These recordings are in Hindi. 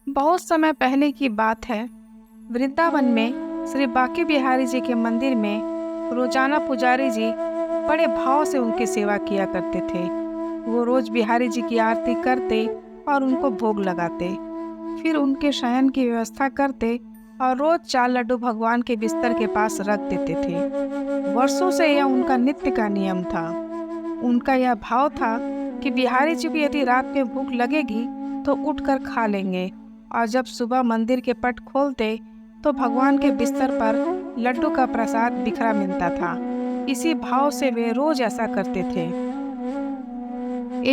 बहुत समय पहले की बात है। वृंदावन में श्री बांके बिहारी जी के मंदिर में रोजाना पुजारी जी बड़े भाव से उनकी सेवा किया करते थे। वो रोज बिहारी जी की आरती करते और उनको भोग लगाते, फिर उनके शयन की व्यवस्था करते और रोज 4 लड्डू भगवान के बिस्तर के पास रख देते थे। वर्षों से यह उनका नित्य का नियम था। उनका यह भाव था कि बिहारी जी को यदि रात में भूख लगेगी तो उठकर खा लेंगे, और जब सुबह मंदिर के पट खोलते तो भगवान के बिस्तर पर लड्डू का प्रसाद बिखरा मिलता था। इसी भाव से वे रोज ऐसा करते थे।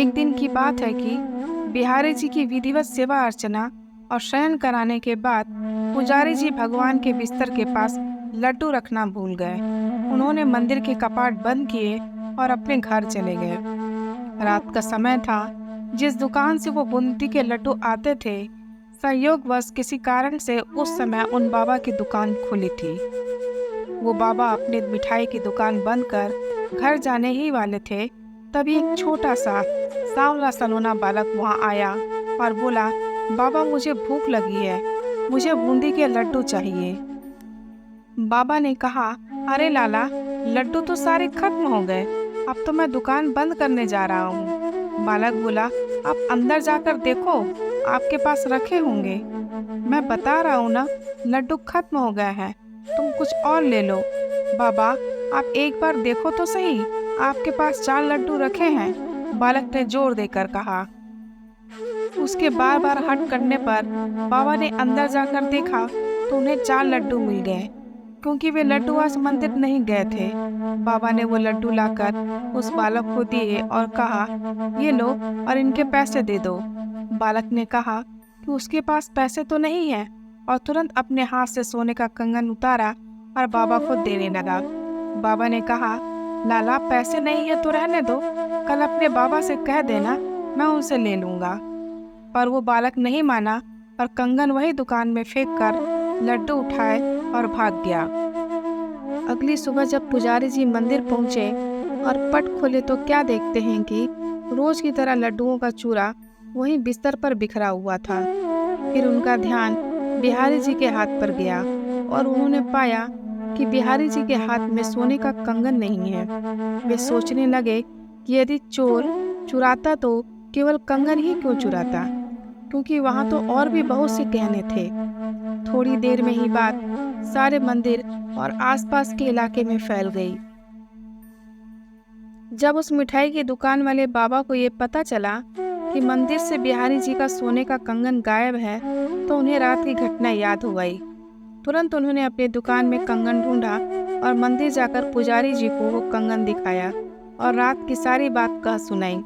एक दिन की बात है कि बिहारी जी की विधिवत सेवा अर्चना और शयन कराने के बाद पुजारी जी भगवान के बिस्तर के पास लड्डू रखना भूल गए। उन्होंने मंदिर के कपाट बंद किए और अपने घर चले गए। रात का समय था। जिस दुकान से वो बूंदी के लड्डू आते थे, संयोगवश किसी कारण से उस समय उन बाबा की दुकान खुली थी। वो बाबा अपने मिठाई की दुकान बंद कर घर जाने ही वाले थे, तभी एक छोटा सा सांवला सलोना बालक वहाँ आया और बोला, बाबा मुझे भूख लगी है, मुझे बूंदी के लड्डू चाहिए। बाबा ने कहा, अरे लाला, लड्डू तो सारे खत्म हो गए, अब तो मैं दुकान बंद करने जा रहा हूँ। बालक बोला, आप अंदर जाकर देखो, आपके पास रखे होंगे। मैं बता रहा हूँ ना, लड्डू खत्म हो गए हैं, तुम कुछ और ले लो। बाबा, आप एक बार देखो तो सही, आपके पास 4 लड्डू रखे हैं, बालक ने जोर देकर कहा। उसके बार बार हट करने पर बाबा ने अंदर जाकर देखा तो उन्हें 4 लड्डू मिल गए, क्योंकि वे लड्डू आज मंदिर नहीं गए थे। बाबा ने वो लड्डू लाकर उस बालक को दिए और कहा, ये लो और इनके पैसे दे दो। बालक ने कहा कि उसके पास पैसे तो नहीं है, और तुरंत अपने हाथ से सोने का कंगन उतारा और बाबा को देने लगा। बाबा ने कहा, लाला, पैसे नहीं है तो रहने दो, कल अपने बाबा से कह देना, मैं उनसे ले लूँगा। पर वो बालक नहीं माना और कंगन वही दुकान में फेंक कर लड्डू उठाए और भाग गया। अगली सुबह जब पुजारी जी मंदिर पहुंचे और पट खोले तो क्या देखते हैं कि रोज की तरह लड्डुओं का चूरा वहीं बिस्तर पर बिखरा हुआ था। फिर उनका ध्यान बिहारी जी के हाथ पर गया और उन्होंने पाया कि बिहारी जी के हाथ में सोने का कंगन नहीं है। वे सोचने लगे कि यदि चोर चुराता तो केवल कंगन ही क्यों चुराता, क्योंकि वहां तो और भी बहुत से गहने थे। थोड़ी देर में ही बात सारे मंदिर और आसपास के इलाके में फैल गई। जब उस मिठाई की दुकान वाले बाबा को ये पता चला कि मंदिर से बिहारी जी का सोने का कंगन गायब है, तो उन्हें रात की घटना याद हो गई। तुरंत उन्होंने अपनी दुकान में कंगन ढूंढा और मंदिर जाकर पुजारी जी को वो कंगन दिखाया और रात की सारी बात कह सुनाई।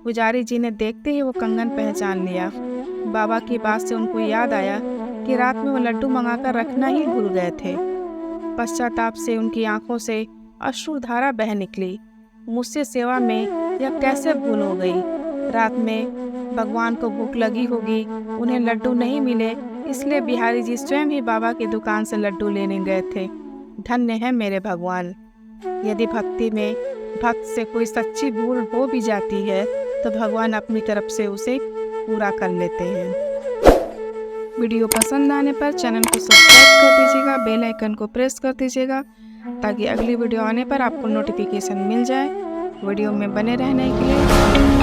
पुजारी जी ने देखते ही वो कंगन पहचान लिया। बाबा की बात से उनको याद आया कि रात में वो लड्डू मंगाकर रखना ही भूल गए थे। पश्चाताप से उनकी आंखों से अश्रुधारा बह निकली। मुझसे सेवा में यह कैसे भूल हो गई। रात में भगवान को भूख लगी होगी, उन्हें लड्डू नहीं मिले, इसलिए बिहारी जी स्वयं ही बाबा की दुकान से लड्डू लेने गए थे। धन्य है मेरे भगवान। यदि भक्ति में भक्त से कोई सच्ची भूल हो भी जाती है तो भगवान अपनी तरफ से उसे पूरा कर लेते हैं। वीडियो पसंद आने पर चैनल को सब्सक्राइब कर दीजिएगा, बेल आइकन को प्रेस कर दीजिएगा, ताकि अगली वीडियो आने पर आपको नोटिफिकेशन मिल जाए। वीडियो में बने रहने के लिए